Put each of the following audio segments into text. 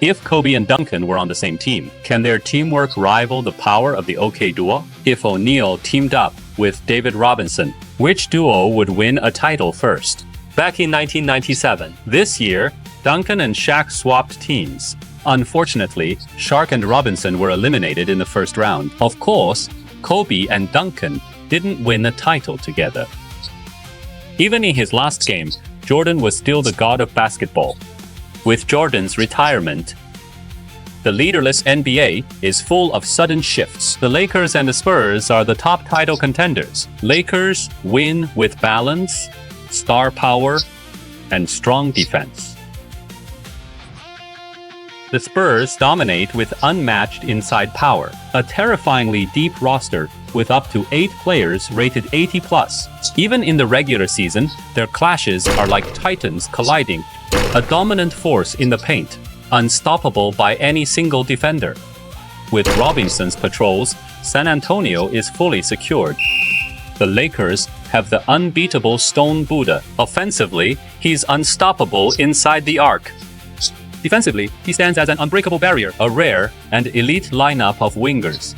If Kobe and Duncan were on the same team, can their teamwork rival the power of the OK duo? If O'Neal teamed up with David Robinson, which duo would win a title first? Back in 1997, this year, Duncan and Shaq swapped teams. Unfortunately, Shaq and Robinson were eliminated in the first round. Of course, Kobe and Duncan didn't win a title together. Even in his last game, Jordan was still the god of basketball. With Jordan's retirement, the leaderless NBA is full of sudden shifts. The Lakers and the Spurs are the top title contenders. Lakers win with balance, star power, and strong defense. The Spurs dominate with unmatched inside power, a terrifyingly deep roster with up to 8 players rated 80+. Even in the regular season, their clashes are like titans colliding, a dominant force in the paint, unstoppable by any single defender. With Robinson's patrols, San Antonio is fully secured. The Lakers have the unbeatable Stone Buddha. Offensively, he's unstoppable inside the arc. Defensively, he stands as an unbreakable barrier, a rare and elite lineup of wingers.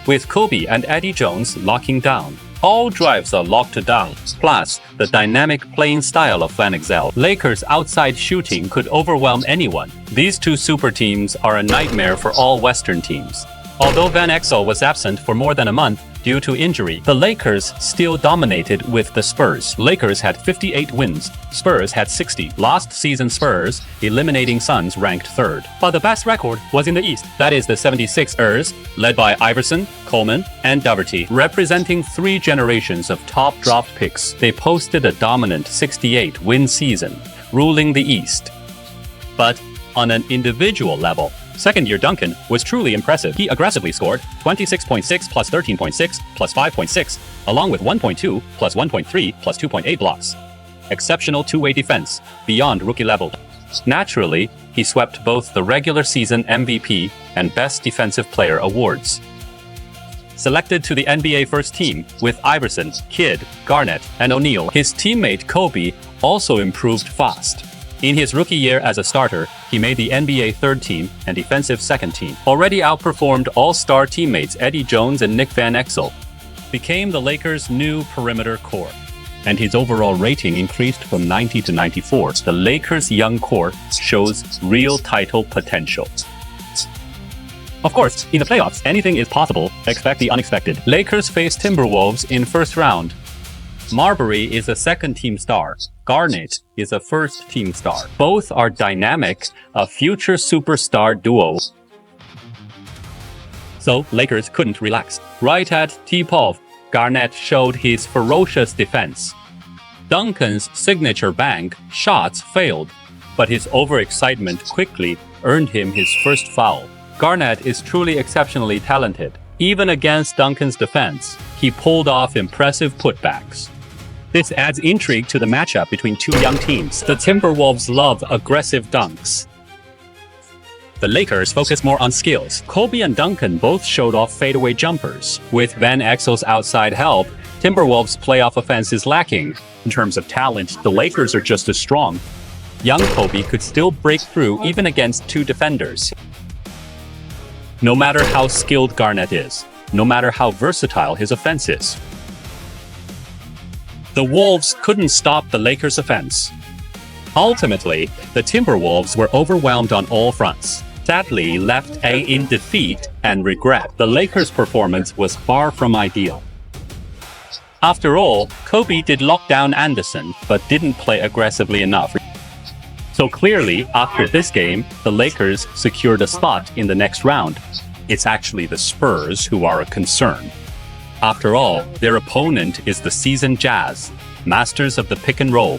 With Kobe and Eddie Jones locking down, all drives are locked down. Plus, the dynamic playing style of Van Exel. Lakers' outside shooting could overwhelm anyone. These two super teams are a nightmare for all Western teams. Although Van Exel was absent for more than a month due to injury, the Lakers still dominated with the Spurs. Lakers had 58 wins, Spurs had 60. Last season Spurs, eliminating Suns, ranked 3rd. But the best record was in the East. That is the 76ers, led by Iverson, Coleman, and Doherty. Representing 3 generations of top draft picks, they posted a dominant 68-win season, ruling the East. But on an individual level, second-year Duncan was truly impressive. He aggressively scored 26.6 plus 13.6 plus 5.6, along with 1.2 plus 1.3 plus 2.8 blocks. Exceptional two-way defense, beyond rookie level. Naturally, he swept both the regular season MVP and Best Defensive Player awards. Selected to the NBA first team with Iverson, Kidd, Garnett, and O'Neal, his teammate Kobe also improved fast. In his rookie year as a starter, he made the NBA third team and defensive second team. Already outperformed all-star teammates Eddie Jones and Nick Van Exel. Became the Lakers' new perimeter core. And his overall rating increased from 90 to 94. The Lakers' young core shows real title potential. Of course, in the playoffs, anything is possible. Expect the unexpected. Lakers face Timberwolves in first round. Marbury is a second-team star. Garnett is a first-team star. Both are dynamic, a future superstar duo. So, Lakers couldn't relax. Right at tip-off, Garnett showed his ferocious defense. Duncan's signature bank shots failed, but his overexcitement quickly earned him his first foul. Garnett is truly exceptionally talented. Even against Duncan's defense, he pulled off impressive putbacks. This adds intrigue to the matchup between two young teams. The Timberwolves love aggressive dunks. The Lakers focus more on skills. Kobe and Duncan both showed off fadeaway jumpers. With Van Exel's outside help, Timberwolves' playoff offense is lacking. In terms of talent, the Lakers are just as strong. Young Kobe could still break through even against 2 defenders. No matter how skilled Garnett is, no matter how versatile his offense is. The Wolves couldn't stop the Lakers' offense. Ultimately, the Timberwolves were overwhelmed on all fronts. Sadly, left in defeat and regret. The Lakers' performance was far from ideal. After all, Kobe did lock down Anderson, but didn't play aggressively enough. So clearly, after this game, the Lakers secured a spot in the next round. It's actually the Spurs who are a concern. After all, their opponent is the seasoned Jazz, masters of the pick and roll.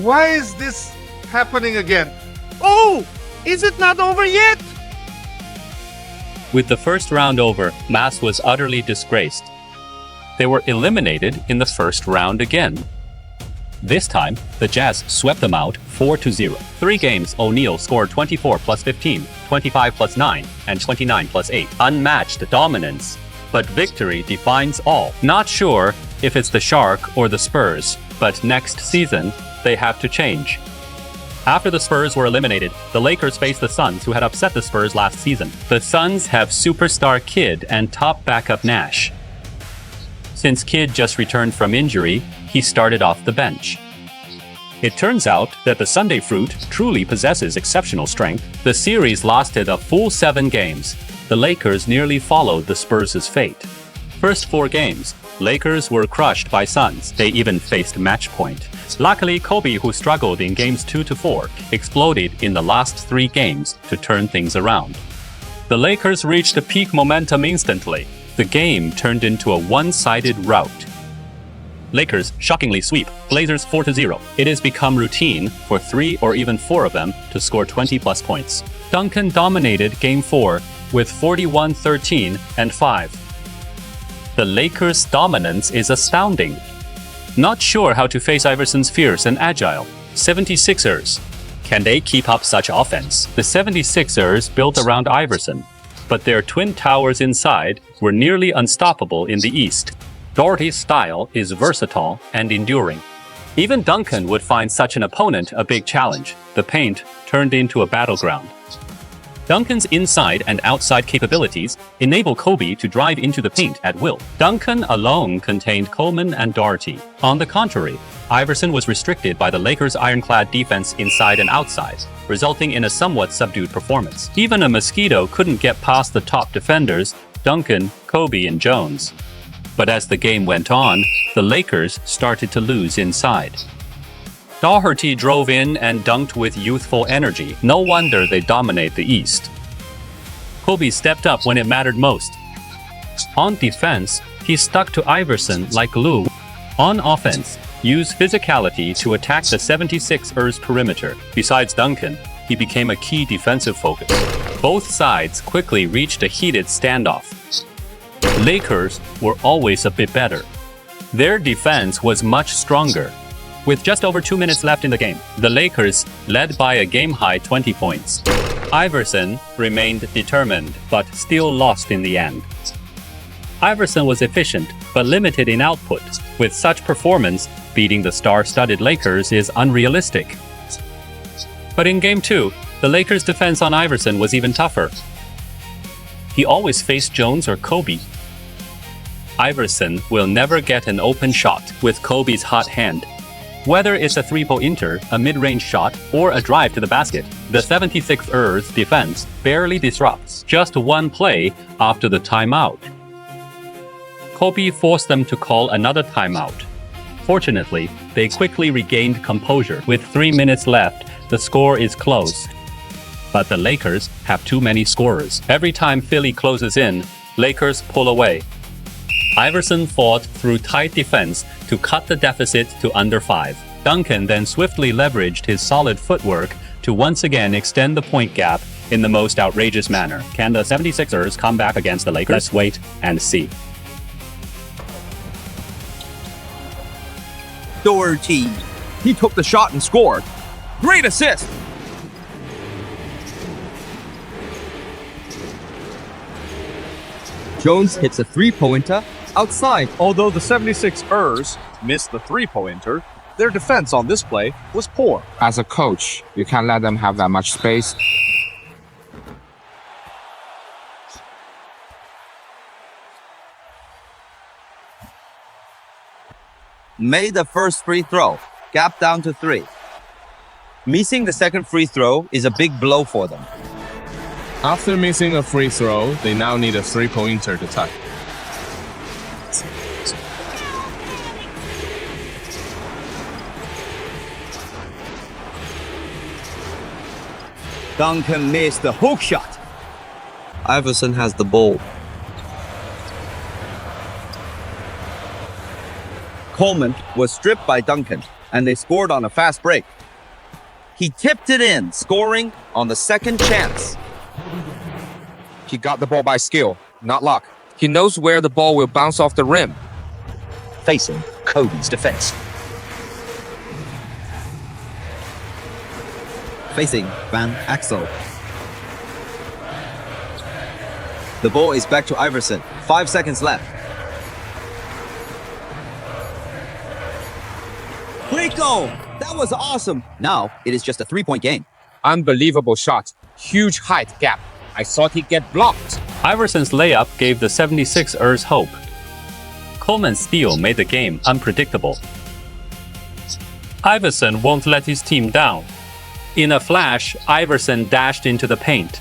Why is this happening again? Oh! Is it not over yet? With the first round over, Mass was utterly disgraced. They were eliminated in the first round again. This time, the Jazz swept them out 4-0. 3 games, O'Neal scored 24 plus 15, 25 plus 9, and 29 plus 8. Unmatched dominance. but victory defines all. Not sure if it's the Shark or the Spurs, but next season, they have to change. After the Spurs were eliminated, the Lakers faced the Suns, who had upset the Spurs last season. The Suns have superstar Kidd and top backup Nash. Since Kidd just returned from injury, he started off the bench. It turns out that the Sunday Fruit truly possesses exceptional strength. The series lasted a full 7 games. The Lakers nearly followed the Spurs' fate. First 4 games, Lakers were crushed by Suns. They even faced match point. Luckily, Kobe, who struggled in games 2 to 4, exploded in the last 3 games to turn things around. The Lakers reached a peak momentum instantly. The game turned into a one-sided rout. Lakers shockingly sweep Blazers 4-0. It has become routine for 3 or even 4 of them to score 20-plus points. Duncan dominated Game 4 with 41-13 and 5. The Lakers' dominance is astounding. Not sure how to face Iverson's fierce and agile 76ers. Can they keep up such offense? The 76ers built around Iverson, but their twin towers inside were nearly unstoppable in the East. Doherty's style is versatile and enduring. Even Duncan would find such an opponent a big challenge. The paint turned into a battleground. Duncan's inside and outside capabilities enable Kobe to drive into the paint at will. Duncan alone contained Coleman and Doherty. On the contrary, Iverson was restricted by the Lakers' ironclad defense inside and outside, resulting in a somewhat subdued performance. Even a mosquito couldn't get past the top defenders, Duncan, Kobe, and Jones. But as the game went on, the Lakers started to lose inside. Doherty drove in and dunked with youthful energy. No wonder they dominate the East. Kobe stepped up when it mattered most. On defense, he stuck to Iverson like glue. On offense, used physicality to attack the 76ers perimeter. Besides Duncan, he became a key defensive focus. Both sides quickly reached a heated standoff. Lakers were always a bit better. Their defense was much stronger. With just over 2 minutes left in the game, the Lakers led by a game-high 20 points. Iverson remained determined, but still lost in the end. Iverson was efficient, but limited in output. With such performance, beating the star-studded Lakers is unrealistic. But in Game 2, the Lakers' defense on Iverson was even tougher. He always faced Jones or Kobe. Iverson will never get an open shot with Kobe's hot hand. Whether it's a three-pointer, a mid-range shot, or a drive to the basket, the 76ers defense barely disrupts. Just one play after the timeout, Kobe forced them to call another timeout. Fortunately, they quickly regained composure. With 3 minutes left, the score is close. But the Lakers have too many scorers. Every time Philly closes in, Lakers pull away. Iverson fought through tight defense to cut the deficit to under 5. Duncan then swiftly leveraged his solid footwork to once again extend the point gap in the most outrageous manner. Can the 76ers come back against the Lakers? Let's wait and see. Doherty. He took the shot and scored. Great assist! Jones hits a three-pointer outside. Although the 76ers missed the three-pointer, their defense on this play was poor. As a coach, you can't let them have that much space. Made the first free throw, gap down to 3. Missing the second free throw is a big blow for them. After missing a free throw, they now need a three-pointer to tie. Duncan missed the hook shot. Iverson has the ball. Coleman was stripped by Duncan, and they scored on a fast break. He tipped it in, scoring on the second chance. He got the ball by skill, not luck. He knows where the ball will bounce off the rim. Facing Kobe's defense. Facing Van Axel. The ball is back to Iverson. 5 seconds left. Great goal! That was awesome. Now it is just a 3-point game. Unbelievable shot. Huge height gap. I thought he'd get blocked. Iverson's layup gave the 76ers hope. Coleman's steal made the game unpredictable. Iverson won't let his team down. In a flash, Iverson dashed into the paint.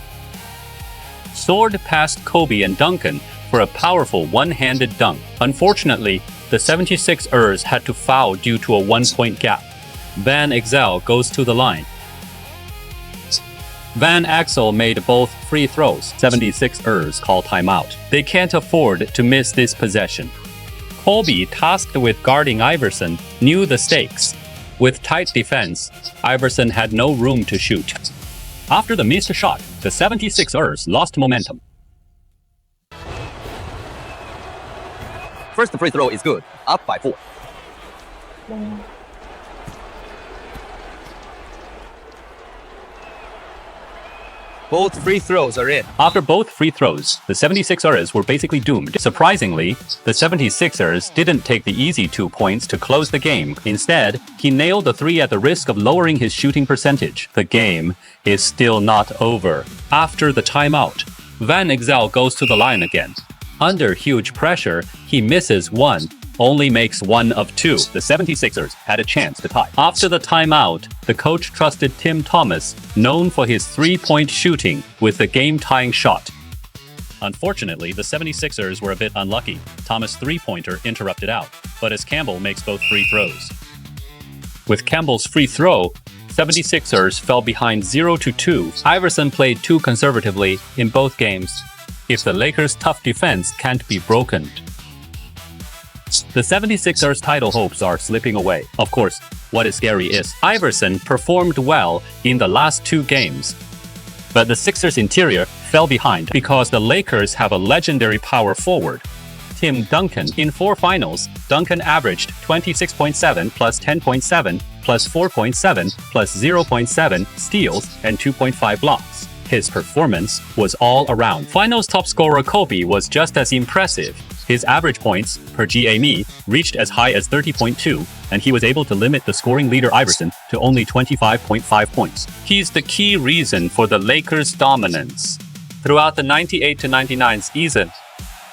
Soared past Kobe and Duncan for a powerful one-handed dunk. Unfortunately, the 76ers had to foul due to a 1-point gap. Van Exel goes to the line. Van Exel made both free throws. 76ers call timeout. They can't afford to miss this possession. Kobe, tasked with guarding Iverson, knew the stakes. With tight defense, Iverson had no room to shoot. After the missed shot, the 76ers lost momentum. First free throw is good. Up by 4. Both free throws are in. After both free throws, the 76ers were basically doomed. Surprisingly, the 76ers didn't take the easy 2 points to close the game. Instead, he nailed the 3 at the risk of lowering his shooting percentage. The game is still not over. After the timeout, Van Exel goes to the line again. Under huge pressure, he misses 1, only makes 1 of 2. The 76ers had a chance to tie. After the timeout, the coach trusted Tim Thomas, known for his 3-point shooting, with the game-tying shot. Unfortunately, the 76ers were a bit unlucky. Thomas' 3-pointer interrupted out, but as Campbell makes both free throws. With Campbell's free throw, 76ers fell behind 0-2. Iverson played too conservatively in both games. If the Lakers' tough defense can't be broken, the 76ers' title hopes are slipping away. Of course, what is scary is Iverson performed well in the last 2 games, but the Sixers' interior fell behind because the Lakers have a legendary power forward, Tim Duncan. In 4 finals, Duncan averaged 26.7 plus 10.7 plus 4.7 plus 0.7 steals and 2.5 blocks. His performance was all around. Finals top scorer Kobe was just as impressive. His average points per GAME reached as high as 30.2, and he was able to limit the scoring leader Iverson to only 25.5 points. He's the key reason for the Lakers' dominance. Throughout the 98-99 season,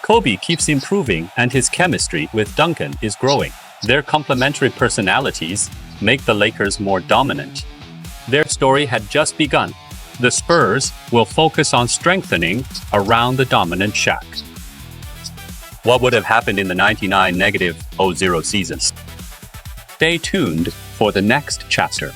Kobe keeps improving and his chemistry with Duncan is growing. Their complementary personalities make the Lakers more dominant. Their story had just begun. The Spurs will focus on strengthening around the dominant Shaq. What would have happened in the 99-0 season? Stay tuned for the next chapter.